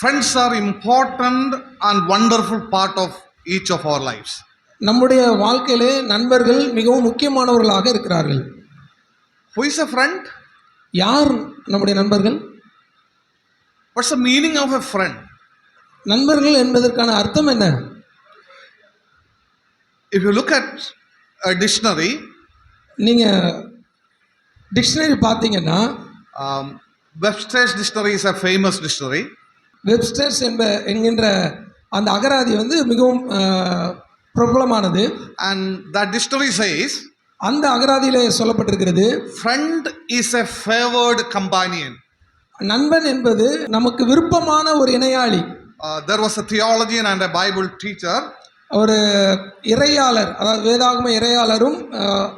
Friends are important and wonderful part of each of our lives. நம்முடைய வாழ்க்கையிலே நண்பர்கள் மிகவும் முக்கியமானவர்களாக இருக்கிறார்கள். Who is a friend? யார் நம்முடைய நண்பர்கள்? What's the meaning of a friend? நண்பர்கள் என்பதற்கான அர்த்தம் என்ன? If you look at a dictionary, நீங்க டிக்ஷனரி பார்த்தீங்கன்னா Webster's dictionary is a famous dictionary. Webster's என்கின்ற அந்த அகராதி மிகவும் பிரபலமானது. And that dictionary says, அந்த அகராதியிலே சொல்லப்பட்டிருக்கிறது, friend is a favored companion. நண்பன் என்பது நமக்கு விருப்பமான ஒரு இணையாளி. There was a theologian and a Bible teacher. ஒரு இறையாளர், அதாவது வேதாகம இறையாளரும்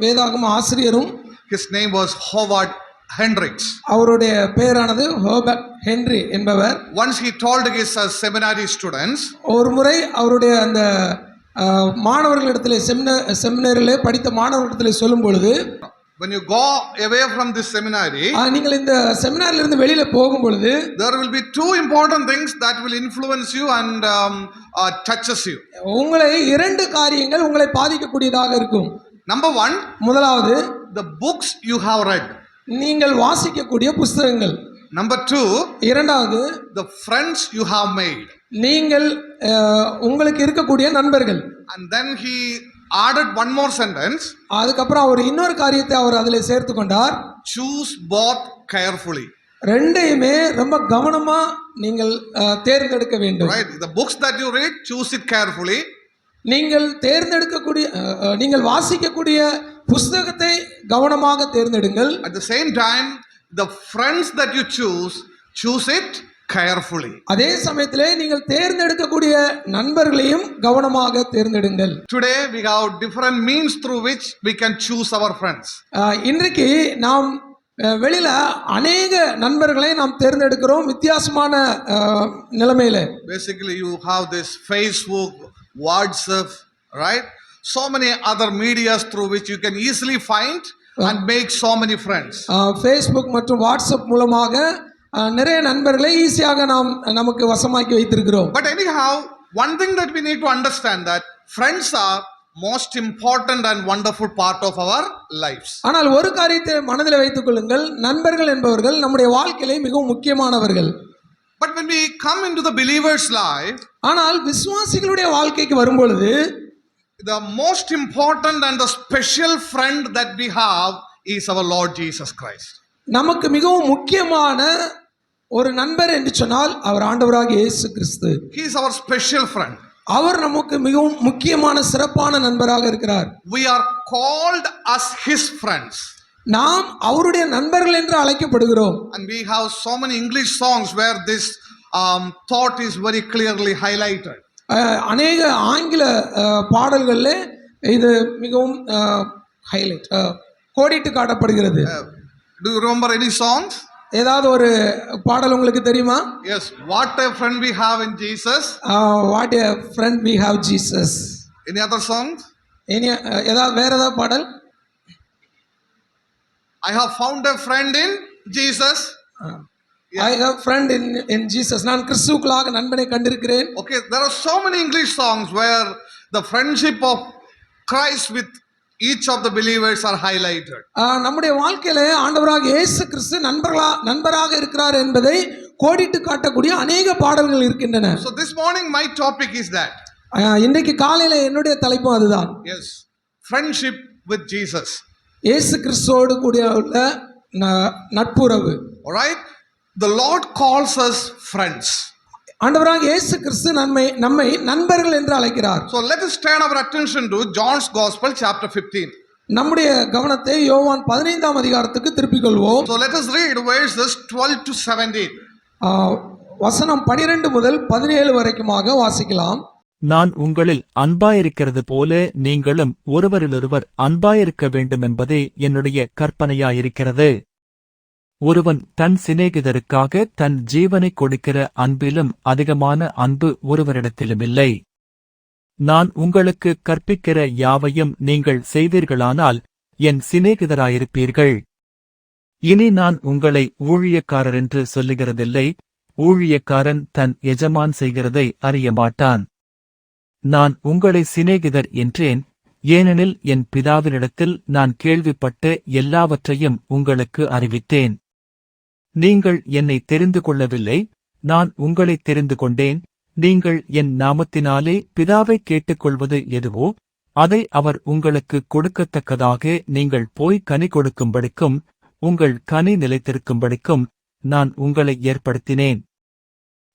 வேதாகம ஆசிரியரும். His name was Howard Hendricks. அவருடைய பெயரானது ஹோபர்ட் ஹென்றி என்பவர். Once he told his seminary students, ஒரு முறை அவருடைய அந்த மாணவர்களிடத்திலே செமினரிலே படித்த மாணவர்களிடத்திலே சொல்லும் பொழுது, when you go away from this seminary, நீங்கள் இந்த செமினாரில இருந்து வெளியில போகும் பொழுது there will be two important things that will influence you and touches you. உங்களை இரண்டு காரியங்கள் உங்களை பாதிக்கக்கூடியதாக இருக்கும். Number one, முதலாவது the books you have read. நீங்கள் வாசிக்கக்கூடிய புத்தகங்கள். Number two, இரண்டாவது the friends you have made. நீங்கள் உங்களுக்கு இருக்கக்கூடிய நண்பர்கள். And then he added one more sentence. அதுக்கப்புறம் அவர் இன்னொரு காரியத்தை அவர் அதில் சேர்த்து கொண்டார். Choose both carefully. ரெண்டையுமே ரொம்ப கவனமா நீங்கள் தேர்ந்தெடுக்க வேண்டும். Right, the books that you read, choose it carefully. நீங்கள் தேர்ந்தெடுக்கக்கூடிய நீங்கள் வாசிக்கக்கூடிய புத்தகத்தை கவனமாக தேர்ந்தெடுங்கள். At the same time, the friends that you choose it carefully. அதே சமயத்திலே நீங்கள் தேர்ந்தெடுக்கக்கூடிய நண்பர்களையும் கவனமாக தேர்ந்தெடுங்கள். Today we have different means through which we can choose our friends. இன்றைக்கு நாம் வெளியில அநேக நண்பர்களை நாம் தேர்ந்தெடுக்கிறோம் வித்தியாசமான நிலைமையில. Basically you have this Facebook, WhatsApp, right? So many other medias through which you can easily find and make so many friends. Facebook மற்றும் வாட்ஸ்அப் மூலமாக நிறைய நண்பர்களை ஈஸியாக நமக்கு வசமாக்கி வைத்திருக்கிறோம். But anyhow, one thing that we need to understand that friends are most important and wonderful part of our lives. ஆனால் ஒரு காரியத்தை மனதில் வைத்துக் கொள்ளுங்கள், நண்பர்கள் என்பவர்கள் நம்முடைய வாழ்க்கையிலே மிகவும் முக்கியமானவர்கள். But when we come into the believer's life, ஆனால் விசுவாசிகளுடைய வாழ்க்கைக்கு வரும்பொழுது the most important and the special friend that we have is our Lord Jesus Christ. நமக்கு மிகவும் முக்கியமான ஒரு நண்பர் என்று சொன்னால் அவர் ஆண்டவராகிய இயேசு கிறிஸ்து. He is our special friend. அவர் நமக்கு மிகவும் முக்கியமான சிறப்பான நண்பராக இருக்கிறார். We are called as his friends. நாம் அவருடைய நண்பர்கள் என்று அழைக்கப்படுகிறோம். And we have so many English songs where this thought is very clearly highlighted. அநேக ஆங்கில பாடல்கள்ல இது மிகவும் ஹைலைட் கோடிட்டு காட்டப்படுகிறது. Do you remember any songs? ஏதாவது ஒரு பாடல் உங்களுக்கு தெரியுமா? Yes, what a friend we have in Jesus. What a friend we have Jesus. Any other songs? ஏதாவது வேற ஏதாவது பாடல்? I have found a friend in Jesus. I have friend in Jesus. நான் கிறிஸ்துவுக்குள்ளாக நண்பனை கண்டிருக்கிறேன். Okay, there are so many English songs where the friendship of Christ with each of the believers are highlighted. நம்முடைய வாழ்க்கையில ஆண்டவராகிய இயேசு கிறிஸ்து நண்பராக இருக்கிறார் என்பதை கோடிட்டு காட்டக்கூடிய அநேக பாடல்கள் இருக்கின்றன. So this morning my topic is that. இன்றைக்கு காலையில என்னுடைய தலைப்பு அதுதான். Yes, friendship with Jesus. இயேசு கிறிஸ்துவோடு கூடிய உள்ள நட்புறவு. All right, the Lord calls us friends. ஆண்டவராகிய இயேசு கிறிஸ்து நம்மை நண்பர்கள் என்று அழைக்கிறார். So let us turn our attention to John's Gospel chapter 15. நம்முடைய கவனத்தை யோவான் 15ஆம் அதிகாரத்துக்கு திருப்பிக் கொள்வோம். So let us read verses 12 to 17. வசனம் 12 முதல் 17 வரைக்குமாக வாசிக்கலாம். நான் உங்களில் அன்பாயிருக்கிறது போல நீங்களும் ஒருவரிலொருவர் அன்பாயிருக்க வேண்டும் என்பதே என்னுடைய கற்பனையாயிருக்கிறது. ஒருவன் தன் சிநேகிதருக்காக தன் ஜீவனைக் கொடுக்கிற அன்பிலும் அதிகமான அன்பு ஒருவரிடத்திலுமில்லை. நான் உங்களுக்கு கற்பிக்கிற யாவையும் நீங்கள் செய்தீர்களானால் என் சிநேகிதராயிருப்பீர்கள். இனி நான் உங்களை ஊழியக்காரரென்று சொல்லுகிறதில்லை, ஊழியக்காரன் தன் எஜமான் செய்கிறதை அறிய மாட்டான். நான் உங்களை சிநேகிதர் என்றேன், ஏனெனில் என் பிதாவினிடத்தில் நான் கேள்விப்பட்ட எல்லாவற்றையும் உங்களுக்கு அறிவித்தேன். நீங்கள் என்னை தெரிந்து கொள்ளவில்லை, நான் உங்களை தெரிந்து கொண்டேன். நீங்கள் என் நாமத்தினாலே பிதாவை கேட்டுக்கொள்வது எதுவோ அதை அவர் உங்களுக்கு கொடுக்கத்தக்கதாக நீங்கள் போய் கனி கொடுக்கும்படிக்கும் உங்கள் கனி நிலைத்திருக்கும்படிக்கும் நான் உங்களை ஏற்படுத்தினேன்.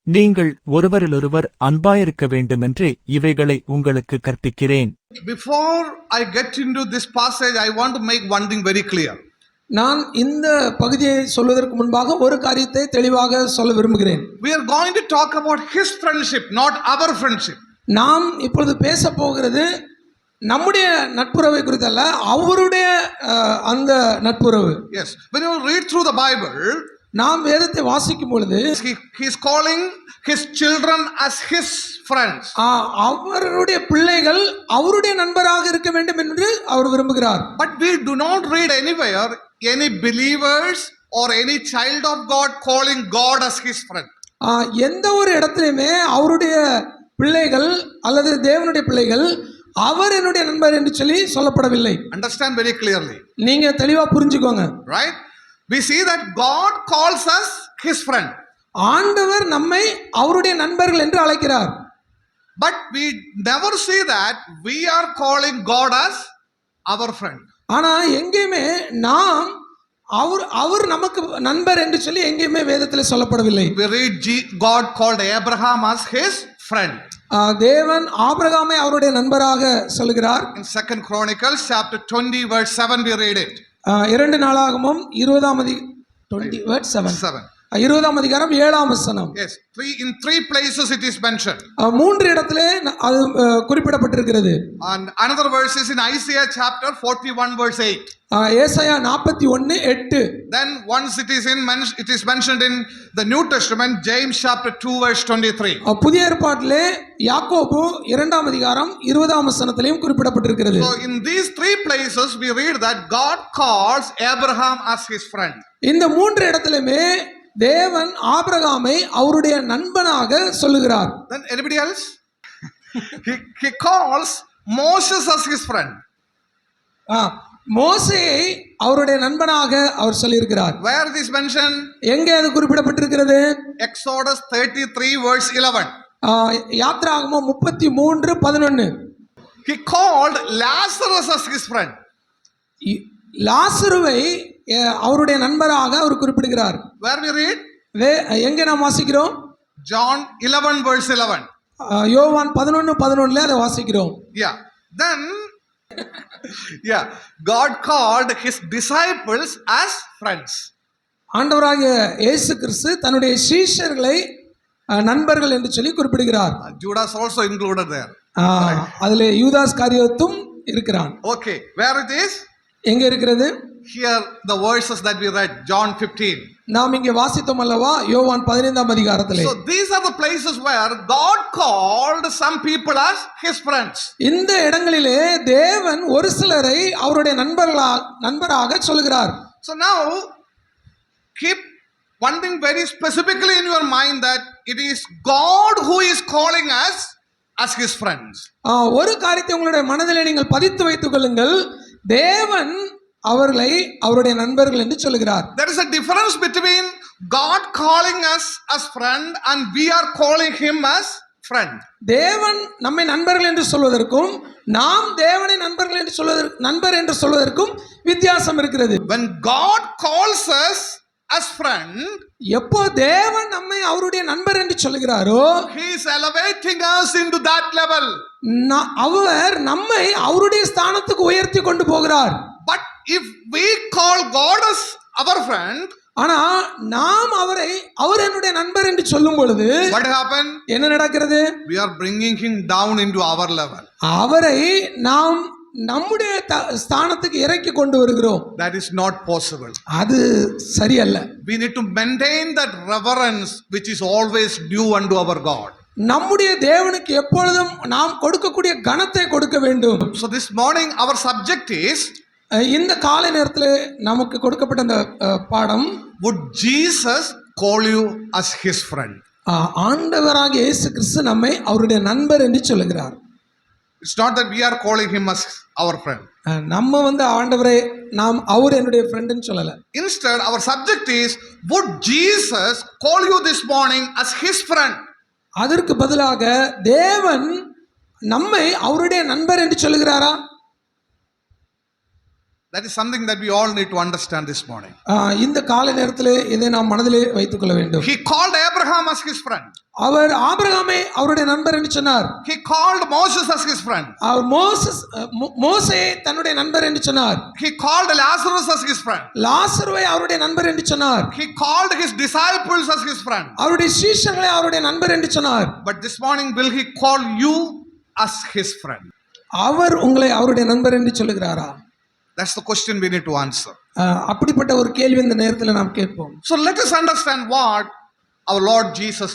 நீங்கள் ஒருவரிலொருவர் அன்பாயிருக்க வேண்டுமென்று இவைகளை உங்களுக்கு கற்பிக்கிறேன். Before I get into this passage, I want to make one thing very clear. நான் இந்த பகுதியை சொல்வதற்கு முன்பாக ஒரு காரியத்தை தெளிவாக சொல்ல விரும்புகிறேன். We are going to talk about his friendship, not our friendship. நாம் இப்பொழுது பேச போகிறது நம்முடைய நட்புறவை குறித்தல்ல, அவருடைய அந்த நட்புறவு. Yes, when you read through the Bible, நாம் வேதத்தை வாசிக்கும் பொழுது he is calling his children as his friends. அவருடைய பிள்ளைகள் அவருடைய நண்பராக இருக்க வேண்டும் என்று அவர் விரும்புகிறார். But we do not read anywhere any believers or any child of God calling God as his friend. எந்த ஒரு இடத்திலுமே அவருடைய பிள்ளைகள் அல்லது தேவனுடைய பிள்ளைகள் அவர் என்னுடைய நண்பர் என்று சொல்லி சொல்லப்படவில்லை. Understand very clearly. நீங்க தெளிவா புரிஞ்சுக்கோங்க. Right? We see that God calls us his friend. ஆண்டவர் நம்மை அவருடைய நண்பர்கள் என்று அழைக்கிறார். But we never see that we are calling God as our friend. ஆனா எங்கேயுமே நாம் அவர் நமக்கு நண்பர் என்று சொல்லி எங்கேயுமே வேதத்தில் சொல்லப்படவில்லை. We read God called Abraham as his friend. தேவன் ஆபிரகாமை அவருடைய நண்பராக சொல்கிறார். In 2 Chronicles chapter 20 verse 7 we read it. 2 நாளாகமம் 20 verse 7. 20ஆம் அதிகாரம் 7ஆம் வசனம். Yes, in three places it is mentioned. 3 இடத்திலே அது குறிப்பிடப்பட்டிருக்கிறது. And another verse is in Isaiah chapter 41 verse 8. ஏசாயா 41:8. Then once it is mentioned in the New Testament, James chapter 2 verse 23. புதிய ஏற்பாட்டிலே யாக்கோபு 2ஆம் அதிகாரம் 20ஆம் வசனத்திலும் குறிப்பிடப்பட்டிருக்கிறது. So in these three places we read that God calls Abraham as his friend. இந்த 3 இடத்திலுமே தேவன் ஆபிரகாமை அவருடைய நண்பனாக சொல்லுகிறார். Then anybody else? he calls Moses as his friend. மோசேயை அவருடைய நண்பனாக அவர் சொல்லியிருக்கிறார். Where it is mentioned? எங்கே அது குறிப்பிடப்பட்டிருக்கிறது? Exodus 33 verse 11. யாத்ராகமம் 33:11. He called Lazarus as his friend. லாசருவை அவருடைய நண்பராக அவர் குறிப்பிடுகிறார். Where we read? எங்கே நாம் வாசிக்கிறோம்? John 11 verse 11. யோவான் 11:11 அதை வாசிக்கிறோம். Then God called his disciples as friends. ஆண்டவராகிய இயேசு கிறிஸ்து தன்னுடைய சீஷர்களை நண்பர்கள் என்று சொல்லி குறிப்பிடுகிறார். Judas also included there. அதிலே யூதாஸ் காரியோத்தும் இருக்கிறான். Okay, where it is? எங்க இருக்கிறது? Here the verses that we read, John 15. நாம் இங்கே வாசித்தோம் அல்லவா யோவான் 15ஆம் அதிகாரத்திலே. So these are the places where God called some people as his friends. இந்த இடங்களிலே தேவன் ஒரு சிலரை அவருடைய நண்பராக சொல்கிறார். So now keep one thing very specifically in your mind, that it is God who is calling us as his friends. ஒரு காரியத்தை உங்களுடைய மனதிலே நீங்கள் பதித்து வைத்துக் கொள்ளுங்கள். தேவன் அவர்களை அவருடைய நண்பர்கள் என்று சொல்கிறார். There is a difference between God calling us as friend and we are calling him as friend. தேவன் நம்மை நண்பர்கள் என்று சொல்வதற்கும் நாம் தேவனை நண்பர் என்று சொல்வதற்கும் வித்தியாசம் இருக்கிறது. When God calls us as friend, எப்போ தேவன் நம்மை அவருடைய நண்பர் என்று சொல்கிறாரோ, he is elevating us into that level. அவர் நம்மை அவருடைய ஸ்தானத்துக்கு உயர்த்தி கொண்டு போகிறார். But if we call God as our friend, ஆனா நாம் அவர் என்னுடைய நண்பர் என்று சொல்லும் பொழுது what happen? என்ன நடக்கிறது? We are bringing him down into our level. அவரை நாம் நம்முடைய ஸ்தானத்துக்கு இறக்கி கொண்டு வருகிறோம். That is not possible. அது சரியல்ல. We need to maintain that reverence which is always due unto our God. நம்முடைய தேவனுக்கு எப்பொழுதும் நாம் கொடுக்கக்கூடிய கனத்தை கொடுக்க வேண்டும். So this morning our subject is, இந்த காலை நேரத்தில் நமக்கு கொடுக்கப்பட்ட அந்த பாடம், would Jesus call you as his friend. ஆண்டவராகிய இயேசு கிறிஸ்து நம்மை அவருடைய நண்பர் என்று சொல்லுகிறார். It's not that we are calling him as our friend. நம்ம ஆண்டவரே நாம் அவர் என்னுடைய ஃப்ரெண்டுன்னு சொல்லல. Instead, our subject is, would Jesus call you this morning as his friend? அதற்கு பதிலாக தேவன் நம்மை அவருடைய நண்பர் என்று சொல்லுகிறாரா? That is something that we all need to understand this morning. இந்த காலை நேரத்திலே இதை நாம் மனதிலே வைத்துக் கொள்ள வேண்டும். He called Abraham as his friend. அவர் ஆபிரகாமை அவருடைய நண்பர் என்று சொன்னார். He called Moses as his friend. அவர் மோசேயை தன்னுடைய நண்பர் என்று சொன்னார். He called Lazarus as his friend. லாசருவை அவருடைய நண்பர் என்று சொன்னார். He called his disciples as his friend. அவருடைய சீஷர்களை அவருடைய நண்பர் என்று சொன்னார். But this morning, will he call you as his friend? அவர் உங்களை அவருடைய நண்பர் என்று சொல்லுகிறாரா? That's the question we need to answer. அப்படிப்பட்ட ஒரு கேள்வி இந்த நேரத்தில் நாம் கேட்போம். So let us understand what our Lord Jesus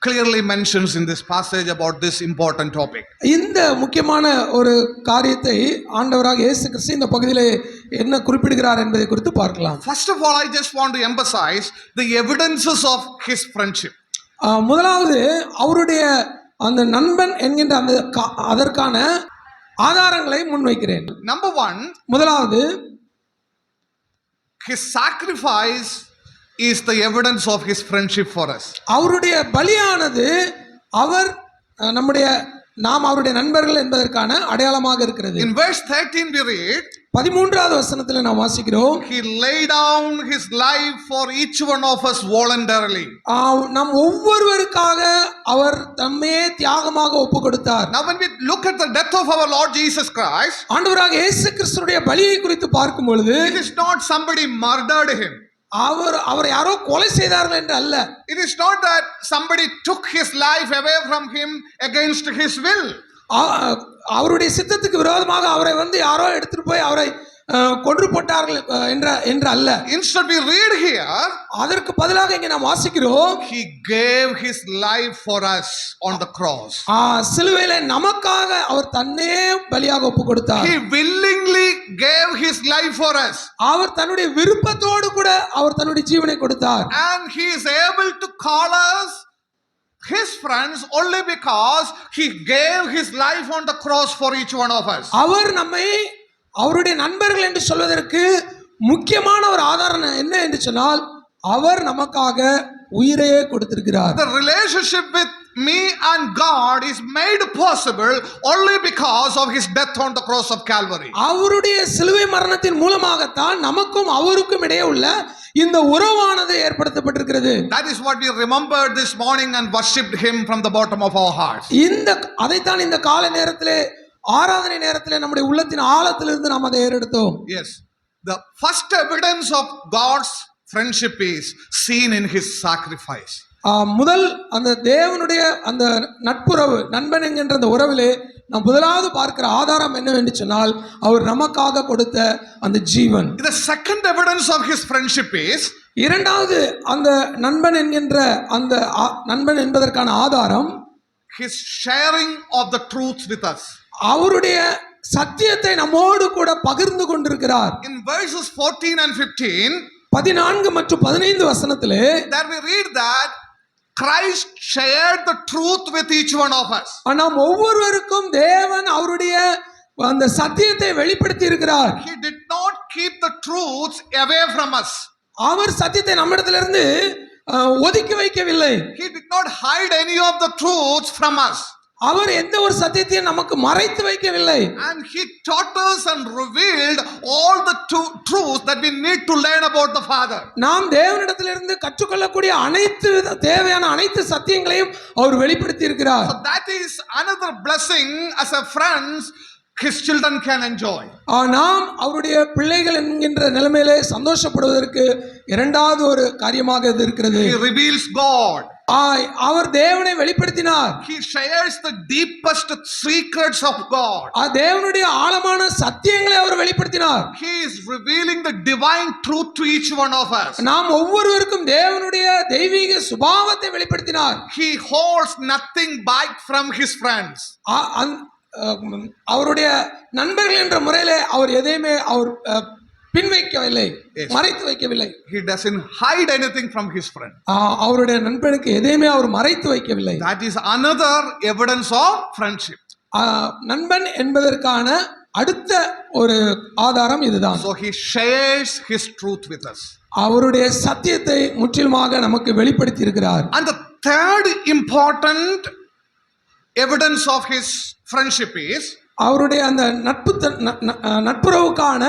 clearly mentions in this passage about this important topic. இந்த முக்கியமான ஒரு காரியத்தை ஆண்டவராக இயேசு கிறிஸ்து இந்த பகுதியிலே என்ன குறிப்பிடுகிறார் என்பதை குறித்து பார்க்கலாம். First of all, I just want to emphasize the evidences of his friendship. முதலாவது அவருடைய அந்த நண்பன் என்கின்ற அந்த அதற்கான ஆதாரங்களை முன்வைக்கிறேன். Number one, முதலாவது his sacrifice is the evidence of his friendship for us. அவருடைய பலியானது அவர் நாம் அவருடைய நண்பர்கள் என்பதற்கான அடையாளமாக இருக்கிறது. In verse 13 we read, 13வது வசனத்தில் நாம் வாசிக்கிறோம், he laid down his life for each one of us voluntarily. நம் ஒவ்வொருவருக்காக அவர் தம்மையே தியாகமாக ஒப்பு கொடுத்தார். Now when we look at the death of our Lord Jesus Christ, ஆண்டவராக இயேசு கிறிஸ்துவினுடைய பலியை குறித்து பார்க்கும் பொழுது, it is not somebody murdered him. அவர் யாரோ கொலை செய்தார்கள் என்று அல்ல. It is not that somebody took his life away from him against his will. அவருடைய சித்தத்துக்கு விரோதமாக அவரை யாரோ எடுத்துட்டு போய் அவரை கொன்று போட்டார்கள் என்று அல்ல. Instead we read here, அதற்கு பதிலாக இங்கே நாம் வாசிக்கிறோம், he gave his life for us on the cross. சிலுவையிலே நமக்காக அவர் தன்னை பலியாக ஒப்பு கொடுத்தார். He willingly gave his life for us. அவர் தன்னுடைய விருப்பத்தோடு கூட அவர் தன்னுடைய ஜீவனை கொடுத்தார். And he is able to call us his friends only because he gave his life on the cross for each one of us. அவர் நம்மை அவருடைய நண்பர்கள் என்று சொல்வதற்கு முக்கியமான ஒரு ஆதாரம் என்ன என்று சொன்னால், அவர் நமக்காக உயிரையே கொடுத்திருக்கிறார். The relationship with me and God is made possible only because of his death on the cross of Calvary. அவருடைய சிலுவை மரணத்தின் மூலமாகத்தான் நமக்கும் அவருக்கும் இடையே உள்ள இந்த உறவானது ஏற்படுத்தப்பட்டிருக்கிறது. That is what we remembered this morning and worshipped him from the bottom of our hearts. அதைத்தான் இந்த காலை நேரத்திலே ஆராதனை நேரத்திலே நம்முடைய உள்ளத்தின் ஆழத்திலிருந்து நாம் அதை ஏறெடுத்தோம். Yes, the first evidence of God's friendship is seen in his sacrifice. முதல் அந்த தேவனுடைய அந்த நட்புறவு, நண்பன் என்கின்ற அந்த உறவிலே நாம் முதலாவது பார்க்கிற ஆதாரம் என்னவென்று சொன்னால், அவர் நமக்காக கொடுத்த அந்த ஜீவன். The second evidence of his friendship is, இரண்டாவது அந்த நண்பன் என்கின்ற அந்த நண்பன் என்பதற்கான ஆதாரம், his sharing of the truth with us. அவருடைய சத்தியத்தை நம்மோடு கூட பகிர்ந்து கொண்டிருக்கிறார். In verses 14 and 15, 14 மற்றும் 15 வசனத்திலே there we read that Christ shared the truth with each one of us. நாம் ஒவ்வொருவருக்கும் தேவன் அவருடைய அந்த சத்தியத்தை வெளிப்படுத்தி இருக்கிறார். He did not keep the truths away from us. அவர் சத்தியத்தை நம்மிடத்திலிருந்து ஒதுக்கி வைக்கவில்லை. He did not hide any of the truths from us. அவர் எந்த ஒரு சத்தியத்தையும் நமக்கு மறைத்து வைக்கவில்லை. And he taught us and revealed all the truths that we need to learn about the Father. நாம் தேவனிடத்திலிருந்து கற்றுக்கொள்ளக்கூடிய அனைத்து தேவையான அனைத்து சத்தியங்களையும் அவர் வெளிப்படுத்தி இருக்கிறார். So that is another blessing as a friends his children can enjoy. நாம் அவருடைய பிள்ளைகள் என்கின்ற நிலைமையிலே சந்தோஷப்படுவதற்கு இரண்டாவது ஒரு காரியமாக இது இருக்கிறது. He reveals God. அவர் தேவனை வெளிப்படுத்தினார். He shares the deepest secrets of God. தேவனுடைய ஆழமான சத்தியங்களை அவர் வெளிப்படுத்தினார். He is revealing the divine truth to each one of us. நாம் ஒவ்வொருவருக்கும் தேவனுடைய தெய்வீக சுபாவத்தை வெளிப்படுத்தினார். He holds nothing back from his friends. அவருடைய நண்பர்கள் என்ற முறையிலே அவர் எதையுமே அவர் பின் வைக்கவில்லை, Yes. மறைத்து வைக்கவில்லை. He doesn't hide anything from his friend. அவருடைய நண்பனுக்கு எதையுமே அவர் மறைத்து வைக்கவில்லை. That is another evidence of friendship. நண்பன் என்பதற்கான அடுத்த ஒரு ஆதாரம் இதுதான். So he shares his truth with us. அவருடைய சத்தியத்தை முற்றிலுமாக நமக்கு வெளிப்படுத்தி இருக்கிறார். And the third important evidence of his friendship is, அவருடைய அந்த நட்புறவுக்கான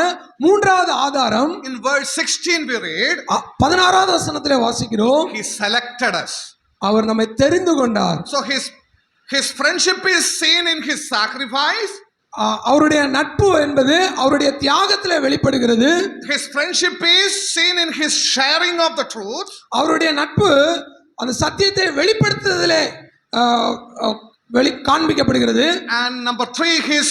மூன்றாவது ஆதாரம் in verse 16 we read, 16வது வசனத்திலே வாசிக்கிறோம். he selected us. அவர் நம்மை தெரிந்து கொண்டார். So his friendship is seen in his sacrifice. அவருடைய நட்பு என்பது அவருடைய தியாகத்திலே வெளிப்படுகிறது. His friendship is seen in his sharing of the truth. அவருடைய நட்பு அந்த சத்தியத்தை வெளிப்படுத்துவதிலே காண்பிக்கப்படுகிறது. And number 3, his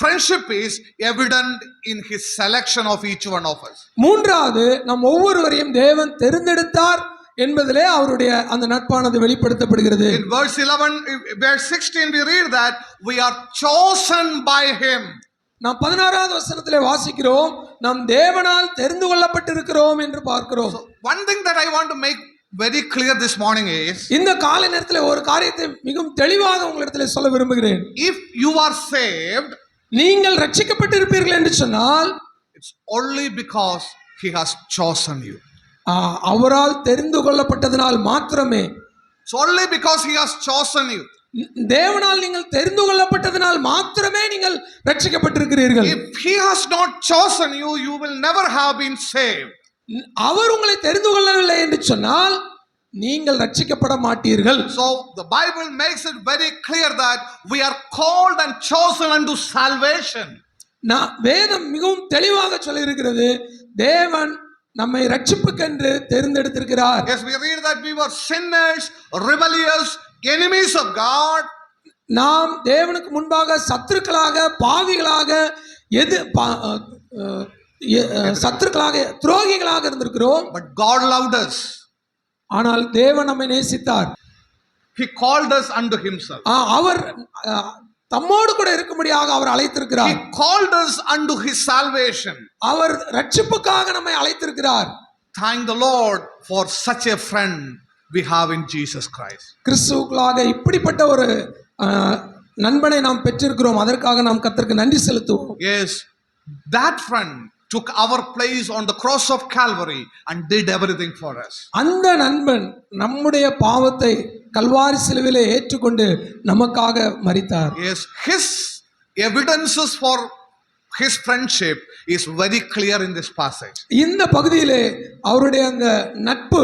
friendship is evident in his selection of each one of us. மூன்றாவது, நம் ஒவ்வொருவரையும் தேவன் தெரிந்தெடுத்தார் என்பதிலே அவருடைய அந்த நட்பானது வெளிப்படுத்தப்படுகிறது. In verse 16 we read that we are chosen by him. நாம் 16வது வசனத்திலே வாசிக்கிறோம், நாம் தேவனால் தெரிந்து கொள்ளப்பட்டிருக்கிறோம் என்று பார்க்கிறோம். So one thing that I want to make very clear this morning is, இந்த காலை நேரத்திலே ஒரு காரியத்தை மிகவும் தெளிவாக உங்களிடத்திலே சொல்ல விரும்புகிறேன். if you are saved, நீங்கள் ரட்சிக்கப்பட்டிருப்பீர்கள் என்று சொன்னால் it's only because he has chosen you. அவரால் தெரிந்து கொள்ளப்பட்டதனால் மாத்திரமே. It's only because he has chosen you. தேவனால் நீங்கள் தெரிந்து கொள்ளப்பட்டதனால் மாத்திரமே நீங்கள் ரட்சிக்கப்பட்டிருக்கிறீர்கள். If he has not chosen you, you will never have been saved. அவர் உங்களை தெரிந்து கொள்ளவில்லை என்று சொன்னால் நீங்கள் ரட்சிக்கப்பட மாட்டீர்கள். So the Bible makes it very clear that we are called and chosen unto salvation. வேதம் மிகவும் தெளிவாக சொல்லி இருக்கிறது, தேவன் நம்மை ரட்சிப்புக்கென்று தேர்ந்தெடுத்திருக்கிறார். Yes, we read that we were sinners, rebellious, enemies of God. நாம் தேவனுக்கு முன்பாக சத்துருக்களாக, பாவிகளாக, சத்துருக்களாக, துரோகிகளாக இருந்திருக்கிறோம். But God loved us. ஆனால் தேவன் நம்மை நேசித்தார். He called us unto himself. அவர் தம்மோடு கூட இருக்கும்படியாக அவர் அழைத்திருக்கிறார். He called us unto his salvation. அவர் ரட்சிப்புக்காக நம்மை அழைத்திருக்கிறார். Thank the Lord for such a friend we have in Jesus Christ. கிறிஸ்துவுக்குள்ளாக இப்படிப்பட்ட ஒரு நண்பனை நாம் பெற்றிருக்கிறோம். அதற்காக நாம் கர்த்தருக்கு நன்றி செலுத்துவோம். Yes, that friend took our place on the cross of Calvary and did everything for us. அந்த நண்பன் நம்முடைய பாவத்தை கல்வாரி சிலுவையிலே ஏற்றுக்கொண்டு நமக்காக மரித்தார். Yes, his evidences for his friendship is very clear in this passage. இந்த பகுதியிலே அவருடைய அந்த நட்பு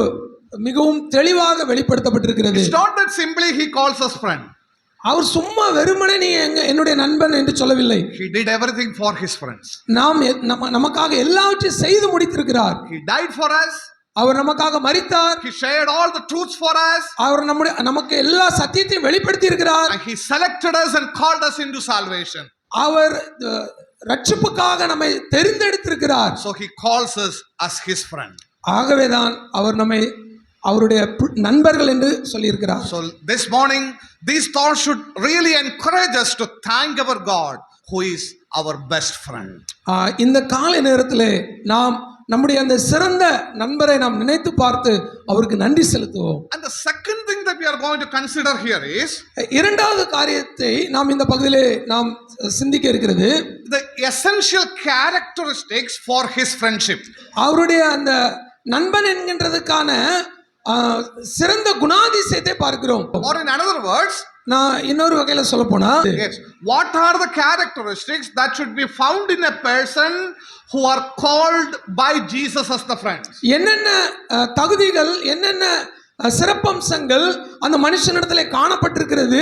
மிகவும் தெளிவாக வெளிப்படுத்தப்பட்டிருக்கிறது. It's not that simply he calls us friend. அவர் சும்மா வெறுமனே நீ என்னுடைய நண்பன் என்று சொல்லவில்லை. He did everything for his friends. நமக்காக எல்லாவற்றையும் செய்து முடித்திருக்கிறார். He died for us. அவர் நமக்காக மரித்தார். He shared all the truths for us. அவர் நமக்கு எல்லா சத்தியத்தையும் வெளிப்படுத்தி இருக்கிறார். And he selected us and called us into salvation. அவர் ரட்சிப்புக்காக நம்மை தெரிந்தெடுத்திருக்கிறார். So he calls us as his friend. ஆகவேதான் அவர் நம்மை அவருடைய நண்பர்கள் என்று சொல்லியிருக்கிறார். So this morning these thoughts should really encourage us to thank our God who is our best friend. இந்த காலை நேரத்திலே நாம் நம்முடைய அந்த சிறந்த நண்பரை நாம் நினைத்து பார்த்து அவருக்கு நன்றி செலுத்துவோம். And the second thing that we are going to consider here is, இரண்டாவது காரியத்தை நாம் இந்த பகுதியிலே நாம் சிந்திக்க இருக்கிறது, the essential characteristics for his friendship. அவருடைய அந்த நண்பன் என்கின்றதுக்கான சிறந்த குணாதிசயத்தை பார்க்கிறோம். Or in other words, நான் இன்னொரு வகையில சொல்ல போனா, yes, what are the characteristics that should be found in a person who are called by Jesus as the friends? என்னென்ன தகுதிகள், என்னென்ன சிறப்பம்சங்கள் அந்த மனுஷனிடத்திலே காணப்பட்டிருக்கிறது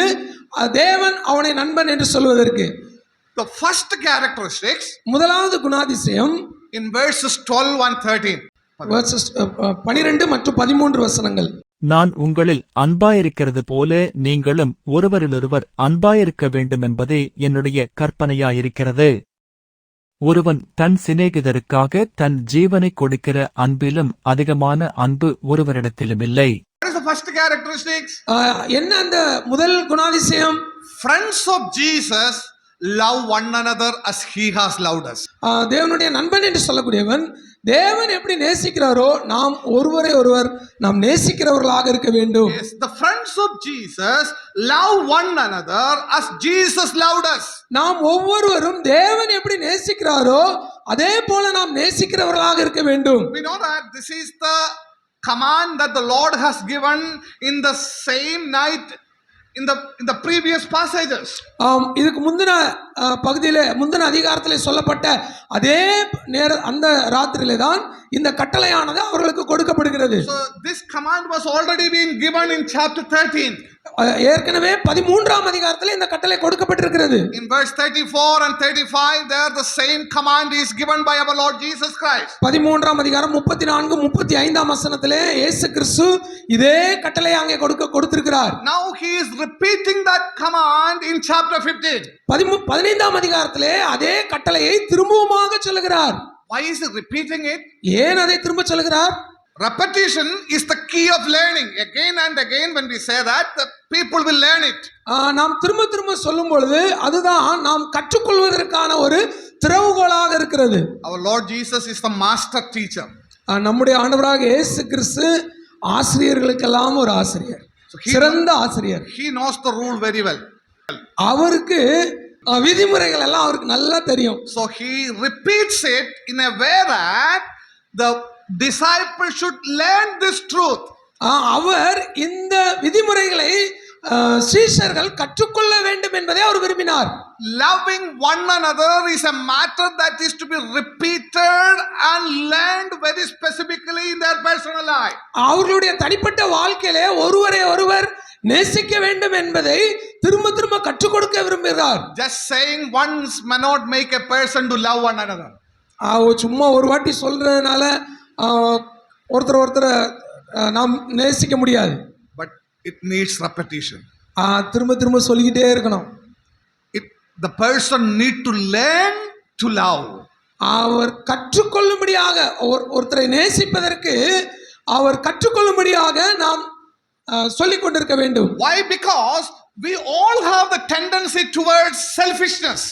தேவன் அவனை நண்பன் என்று சொல்வதற்கு? The first characteristics, முதலாவது குணாதிசயம் in verses 12 and 13. 12 மற்றும் 13 வசனங்கள். நான் உங்களில் அன்பாயிருக்கிறது போல நீங்களும் ஒருவரிலொருவர் அன்பாயிருக்க வேண்டும் என்பதே என்னுடைய கற்பனையாயிருக்கிறது. ஒருவன் தன் சிநேகிதருக்காக தன் ஜீவனை கொடுக்கிற அன்பிலும் அதிகமான அன்பு ஒருவரிடத்திலும் இல்லை. What is the first characteristics? என்ன அந்த முதல் குணாதிசயம்? Friends of Jesus love one another as he has loved us. தேவனுடைய நண்பன் என்று சொல்லக்கூடியவன் தேவன் எப்படி நேசிக்கிறாரோ நாம் ஒருவரை ஒருவர் நாம் நேசிக்கிறவர்களாக இருக்க வேண்டும். Yes, the friends of Jesus love one another as Jesus loved us. நாம் ஒவ்வொருவரும் தேவன் எப்படி நேசிக்கிறாரோ அதே போல நாம் நேசிக்கிறவர்களாக இருக்க வேண்டும். We know that this is the command that the Lord has given in the same night in the previous passages. இதுக்கு முந்தின பகுதியிலே முந்தின அதிகாரத்திலே சொல்லப்பட்ட அதே அந்த ராத்திரியிலே தான் இந்த கட்டளையானது அவர்களுக்கு கொடுக்கப்படுகிறது. So this command was already been given in chapter 13. ஏற்கனவே 13ஆம் அதிகாரத்திலே இந்த கட்டளை கொடுக்கப்பட்டிருக்கிறது. In verse 34 and 35 there the same command is given by our Lord Jesus Christ. 13ஆம் அதிகாரம் 34 35ஆம் வசனத்திலே இயேசு கிறிஸ்து இதே கட்டளை அங்கே கொடுத்திருக்கிறார். Now he is repeating that command in chapter 15. 15ஆம் அதிகாரத்திலே அதே கட்டளையை திரும்பவுமாக சொல்லுகிறார். Why is he repeating it? ஏன் அதை திரும்ப சொல்லுகிறார்? Repetition is the key of learning. Again and again when we say that, the people will learn it. நாம் திரும்ப திரும்ப சொல்லும் பொழுது அதுதான் நாம் கற்றுக்கொள்வதற்கான ஒரு திறவுகோலாக இருக்கிறது. Our Lord Jesus is the master teacher. நம்முடைய ஆண்டவராக இயேசு கிறிஸ்து ஆசிரியர்களுக்கெல்லாம் ஒரு ஆசிரியர், சிறந்த ஆசிரியர். He knows the rule very well. அவருக்கு விதிமுறைகள் எல்லாம் அவருக்கு நல்லா தெரியும். So he repeats it in a way that the disciples should learn this truth. அவர் இந்த விதிமுறைகளை சீஷர்கள் கற்றுக்கொள்ள வேண்டும் என்பதை அவர் விரும்பினார். Loving one another is a matter that is to be repeated and learned very specifically in their personal life. அவர்களுடைய தனிப்பட்ட வாழ்க்கையிலே ஒருவரை ஒருவர் நேசிக்க வேண்டும் என்பதை திரும்ப திரும்ப கற்றுக் கொடுக்க விரும்புகிறார். Just saying once may not make a person to love one another. சும்மா ஒரு வாட்டி சொல்றதுனால ஒருத்தர் நாம் நேசிக்க முடியாது. But it needs repetition. திரும்ப திரும்ப சொல்லிக்கிட்டே இருக்கணும். The person need to learn to love. அவர் கற்றுக்கொள்ளும்படியாக ஒருத்தரை நேசிப்பதற்கு அவர் கற்றுக்கொள்ளும்படியாக நாம் சொல்லிக் கொண்டிருக்க வேண்டும். Why? Because we all have the tendency towards selfishness.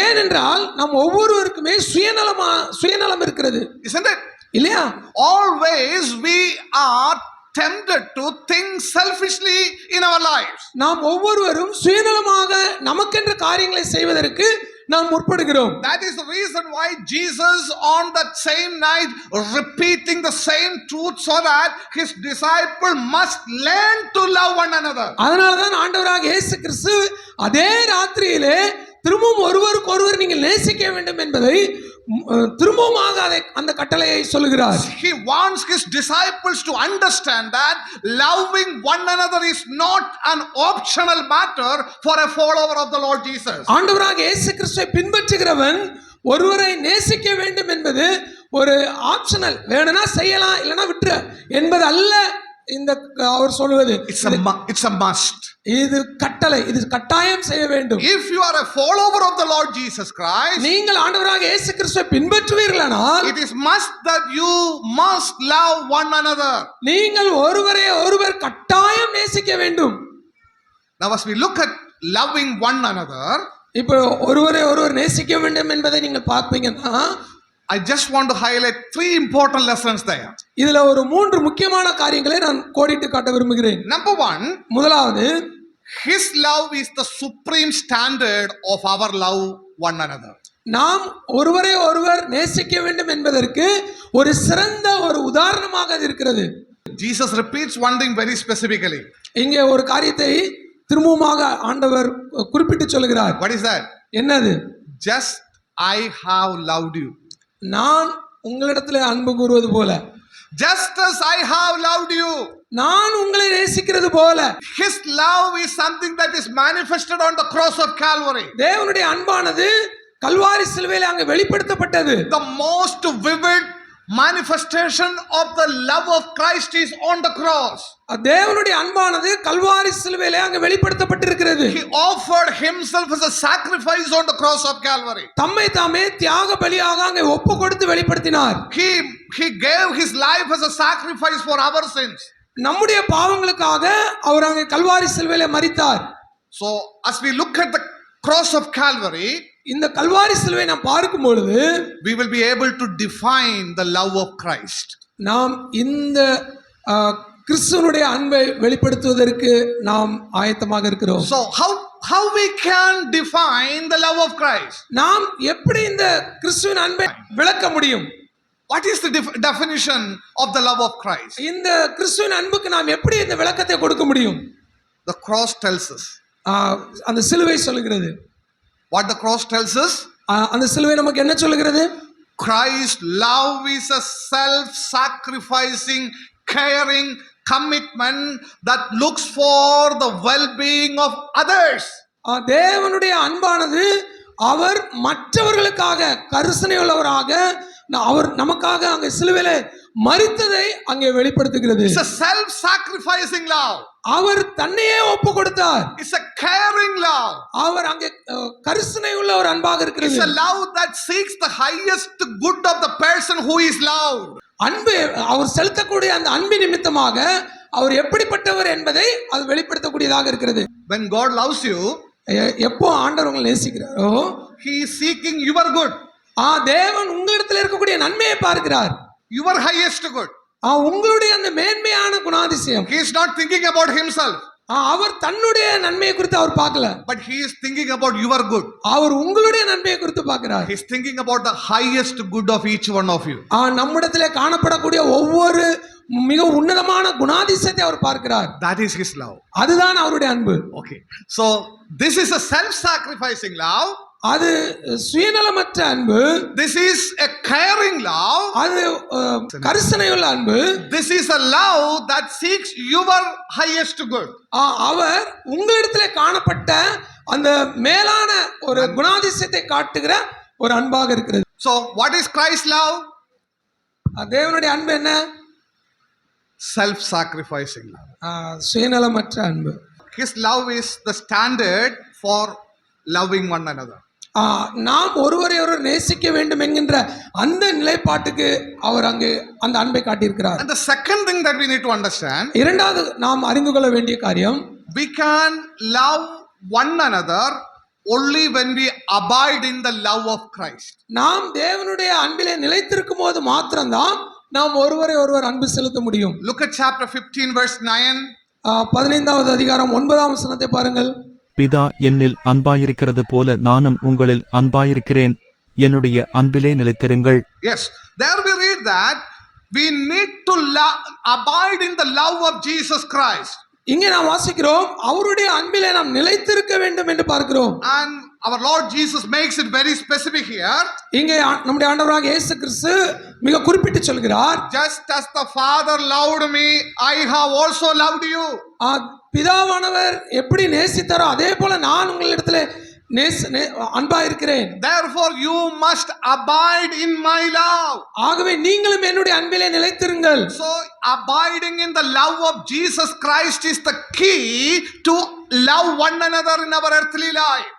ஏனென்றால் நம் ஒவ்வொருவருக்குமே சுயநலம் இருக்கிறது. Isn't it? இல்லையா? Always we are tempted to think selfishly in our lives. நாம் ஒவ்வொருவரும் சுயநலமாக நமக்கென்ற காரியங்களை செய்வதற்கு நாம் முற்படுகிறோம். That is the reason why Jesus on that same night repeating the same truth so that his disciple must learn to love one another. அதனால தான் ஆண்டவராக இயேசு கிறிஸ்து அதே ராத்திரியிலே திரும்பவும் ஒருவருக்கு ஒருவர் நீங்கள் நேசிக்க வேண்டும் என்பதை திரும்பவுமாக அந்த கட்டளையை சொல்லுகிறார். He wants his disciples to understand that loving one another is not an optional matter for a follower of the Lord Jesus. ஆண்டவராக இயேசு கிறிஸ்துவை பின்பற்றுகிறவன் ஒருவரை நேசிக்க வேண்டும் என்பது ஒரு ஆப்ஷனல், வேணும்னா செய்யலாம் இல்லைன்னா விட்டுரு என்பது அல்ல. இந்த அவர் சொல்வது it's a must. இது கட்டளை, இது கட்டாயம் செய்ய வேண்டும். If you are a follower of the Lord Jesus Christ, நீங்கள் ஆண்டவராக இயேசு கிறிஸ்துவை பின்பற்றுவீர்களானால் it is must that you must love one another. நீங்கள் ஒருவரை ஒருவர் கட்டாயம் நேசிக்க வேண்டும். Now as we look at loving one another, இப்போ ஒருவரை ஒருவர் நேசிக்க வேண்டும் என்பதை நீங்கள் பார்ப்பீங்கன்னா I just want to highlight 3 important lessons there. இதுல ஒரு 3 முக்கியமான காரியங்களை நான் கோடிட்டு காட்ட விரும்புகிறேன். Number 1, முதலாவது, his love is the supreme standard of our love one another. நாம் ஒருவரை ஒருவர் நேசிக்க வேண்டும் என்பதற்கு ஒரு சிறந்த ஒரு உதாரணமாக அது இருக்கிறது. Jesus repeats one thing very specifically. இங்கே ஒரு காரியத்தை திரும்பவுமாக ஆண்டவர் குறிப்பிட்டு சொல்கிறார். What is that? என்னது? Just I have loved you. நான் உங்களிடத்தில் அன்பு கூறுவது போல. Just as I have loved you. நான் உங்களை நேசிக்கிறது போல. His love is something that is manifested on the cross of Calvary. தேவனுடைய அன்பானது கல்வாரி சிலுவையில் அங்கே வெளிப்படுத்தப்பட்டது. The most vivid manifestation of the love of Christ is on the cross. தேவனுடைய அன்பானது கல்வாரி சிலுவையிலே அங்கே வெளிப்படுத்தப்பட்டிருக்கிறது. He offered himself as a sacrifice on the cross of Calvary. தம்மை தாமே தியாக பலியாக அங்கே ஒப்பு கொடுத்து வெளிப்படுத்தினார். He gave his life as a sacrifice for our sins. நம்முடைய பாவங்களுக்காக அவர் அங்கே கல்வாரி சிலுவையிலே மரித்தார். So as we look at the cross of Calvary, இந்த கல்வாரி சிலுவை நாம் பார்க்கும் பொழுது we will be able to define the love of Christ. நாம் இந்த கிறிஸ்துவனுடைய அன்பை வெளிப்படுத்துவதற்கு நாம் ஆயத்தமாக இருக்கிறோம். So how we can define the love of Christ? நாம் எப்படி இந்த கிறிஸ்துவின் அன்பை விளக்க முடியும்? What is the definition of the love of Christ? இந்த கிறிஸ்துவின் அன்புக்கு நாம் எப்படி இந்த விளக்கத்தை கொடுக்க முடியும்? The cross tells us. அந்த சிலுவை சொல்லுகிறது. What the cross tells us? அந்த சிலுவை நமக்கு என்ன சொல்லுகிறது? Christ's love is a self-sacrificing, caring commitment that looks for the well-being of others. தேவனுடைய அன்பானது அவர் மற்றவர்களுக்காக கரிசனை உள்ளவராக அவர் நமக்காக அங்கே சிலுவையில மரித்ததை அங்கே வெளிப்படுத்துகிறது. It's a self-sacrificing love. அவர் தன்னையே ஒப்பு கொடுத்தார். It's a caring love. அவர் அங்கே கரிசனை உள்ள ஒரு அன்பாக இருக்கிறது. It's a love that seeks the highest good of the person who is loved. அன்பு அவர் செலுத்தக்கூடிய அந்த அன்பு நிமித்தமாக அவர் எப்படிப்பட்டவர் என்பதை அது வெளிப்படுத்தக்கூடியதாக இருக்கிறது. When God loves you, எப்போ ஆண்டவர் உங்களை நேசிக்கிறாரோ he is seeking your good. தேவன் உங்களிடத்தில் இருக்கக்கூடிய நன்மையை பார்க்கிறார். Your highest good. உங்களுடைய அந்த மேன்மையான குணாதிசயம். He is not thinking about himself. அவர் தன்னுடைய நன்மையை குறித்து அவர் பார்க்கல. But he is thinking about your good. அவர் உங்களுடைய நன்மையை குறித்து பார்க்கிறார். He is thinking about the highest good of each one of you. நம்மிடத்திலே காணப்படக்கூடிய ஒவ்வொரு மிக உன்னதமான குணாதிசயத்தை அவர் பார்க்கிறார். That is his love. அதுதான் அவருடைய அன்பு. Okay. So this is a self-sacrificing love. அது சுயநலமற்ற அன்பு. This is a caring love. அது கரிசனையுள்ள அன்பு. This is a love that seeks your highest good. அவர் உங்களிடத்திலே காணப்பட்ட அந்த மேலான ஒரு குணாதிசயத்தை காட்டுகிற ஒரு அன்பாக இருக்கிறது. So what is Christ's love? தேவனுடைய அன்பு என்ன? Self-sacrificing love. சுயநலமற்ற அன்பு. His love is the standard for loving one another. நாம் ஒருவரை ஒருவர் நேசிக்க வேண்டும் என்கின்ற அந்த நிலைப்பாட்டுக்கு அவர் அங்கு அந்த அன்பை காட்டியிருக்கிறார். And the second thing that we need to understand, இரண்டாவது நாம் அறிந்து கொள்ள வேண்டிய காரியம், we can love one another only when we abide in the love of Christ. நாம் தேவனுடைய அன்பிலே நிலைத்திருக்கும் போது மாத்திரம்தான் நாம் ஒருவரை ஒருவர் அன்பு செலுத்த முடியும். Look at chapter 15 verse 9. 15வது அதிகாரம் 9ஆம் வசனத்தை பாருங்கள். பிதா என்னில் அன்பாயிருக்கிறது போல நானும் உங்களில் அன்பாயிருக்கிறேன், என்னுடைய அன்பிலே நிலைத்திருங்கள். Yes, there we read that we need to abide in the love of Jesus Christ. இங்கே நாம் வாசிக்கிறோம் அவருடைய அன்பிலே நாம் நிலைத்திருக்க வேண்டும் என்று பார்க்கிறோம். And our Lord Jesus makes it very specific here. இங்கே நம்முடைய ஆண்டவராகிய இயேசு கிறிஸ்து மிக குறிப்பிட்டு சொல்கிறார், just as the Father loved me, I have also loved you. பிதாவானவர் எப்படி நேசித்தாரோ அதே போல நான் உங்களிடத்திலே அன்பா இருக்கிறேன். Therefore you must abide in my love. ஆகவே நீங்களும் என்னுடைய அன்பிலே நிலைத்திருங்கள். So abiding in the love of Jesus Christ is the key to love one another in our earthly life.